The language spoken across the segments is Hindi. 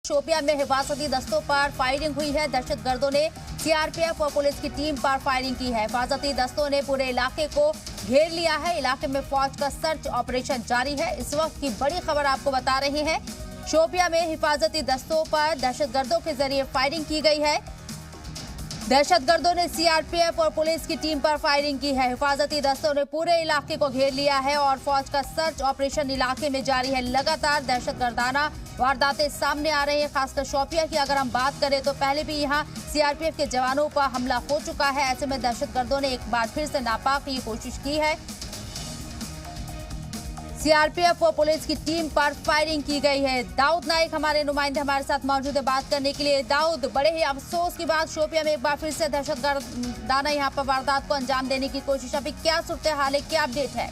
शोपियां में हिफाजती दस्तों पर फायरिंग हुई है। दहशतगर्दों ने सीआरपीएफ और पुलिस की टीम पर फायरिंग की है। हिफाजती दस्तों ने पूरे इलाके को घेर लिया है। इलाके में फौज का सर्च ऑपरेशन जारी है। इस वक्त की बड़ी खबर आपको बता रहे हैं। शोपियां में हिफाजती दस्तों पर दहशतगर्दों के जरिए फायरिंग की गई है। दहशतगर्दों ने सीआरपीएफ और पुलिस की टीम पर फायरिंग की है। हिफाजती दस्तों ने पूरे इलाके को घेर लिया है और फौज का सर्च ऑपरेशन इलाके में जारी है। लगातार दहशतगर्दाना वारदातें सामने आ रही हैं। खासकर शोपियां की अगर हम बात करें तो पहले भी यहां सीआरपीएफ के जवानों पर हमला हो चुका है। ऐसे में दहशतगर्दों ने एक बार फिर से नापाक की कोशिश की है। सीआरपीएफ और पुलिस की टीम पर फायरिंग की गई है। दाऊद नाइक हमारे नुमाइंदे हमारे साथ मौजूद है बात करने के लिए। दाऊद, बड़े ही अफसोस की बात, शोपियां में एक बार फिर से दहशतगर्दाना यहां पर वारदात को अंजाम देने की कोशिश। अभी क्या सूरत हाल है, क्या अपडेट है?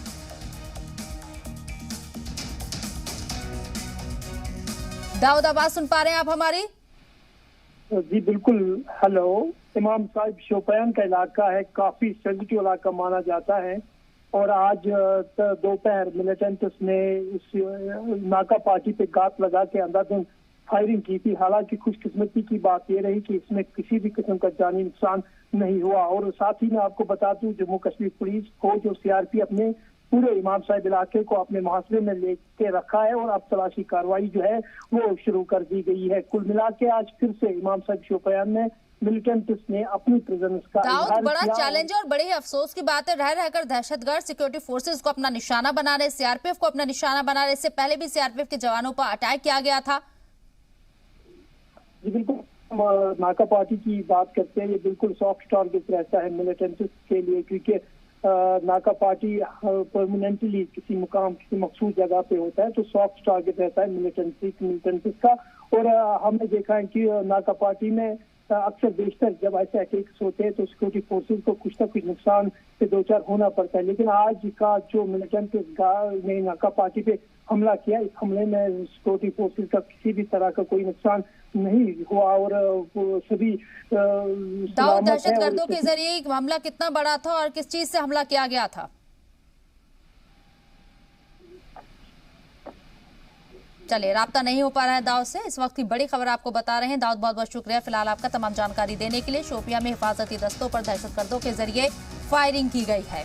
दाऊद, आवाज सुन पा रहे हैं आप हमारी? जी बिल्कुल। हेलो। इमाम साहिब शोपियां का इलाका है, काफी सेंसिटिव इलाका माना जाता है और आज दोपहर मिलिटेंट्स ने इस नाका पार्टी पे गात लगा के अंधाधुंध फायरिंग की थी। हालांकि खुशकिस्मती की बात यह रही कि इसमें किसी भी किस्म का जानी नुकसान नहीं हुआ। और साथ ही मैं आपको बता दूं, जम्मू कश्मीर पुलिस फौज और सीआरपीएफ ने पूरे इमाम साहिब इलाके को अपने मुहासरे में लेके रखा है और अब तलाशी कार्रवाई जो है वो शुरू कर दी गई है। कुल मिला के आज फिर से इमाम साहिब शोपियां में मिलिटेंट्स ने अपनी प्रेजेंस का दाऊद, बड़ा चैलेंज और बड़े ही अफसोस की बात है, रह रहकर दहशतगर्द सिक्योरिटी फोर्सेस को अपना निशाना बना रहे, सीआरपीएफ को अपना निशाना बना रहे। इससे पहले भी सीआरपीएफ के जवानों पर अटैक किया गया था। जी बिल्कुल। नाका पार्टी की बात करते हैं, ये बिल्कुल सॉफ्ट टारगेट रहता है मिलिटेंट्स के लिए, क्योंकि नाका पार्टी परमानेंटली किसी मुकाम किसी मखसूस जगह पे होता है तो सॉफ्ट टारगेट रहता है मिलिटेंट्स का। और हमने देखा है कि नाका पार्टी में अक्सर बेशतर जब ऐसे अटैक्स होते हैं तो सिक्योरिटी फोर्सेस को कुछ ना कुछ नुकसान से दो चार होना पड़ता है। लेकिन आज का जो मिलिटेंट ने नाका पार्टी पे हमला किया, इस हमले में सिक्योरिटी फोर्सेस का किसी भी तरह का कोई नुकसान नहीं हुआ और सभी दहशतगर्दों के जरिए हमला कितना बड़ा था और किस चीज से हमला किया गया था? चलिए, राब्ता नहीं हो पा रहा है दाऊद से। इस वक्त की बड़ी खबर आपको बता रहे हैं। दाऊद, बहुत बहुत शुक्रिया फिलहाल आपका तमाम जानकारी देने के लिए। शोपियां में हिफाजती दस्तों पर दहशतगर्दों के जरिए फायरिंग की गई है।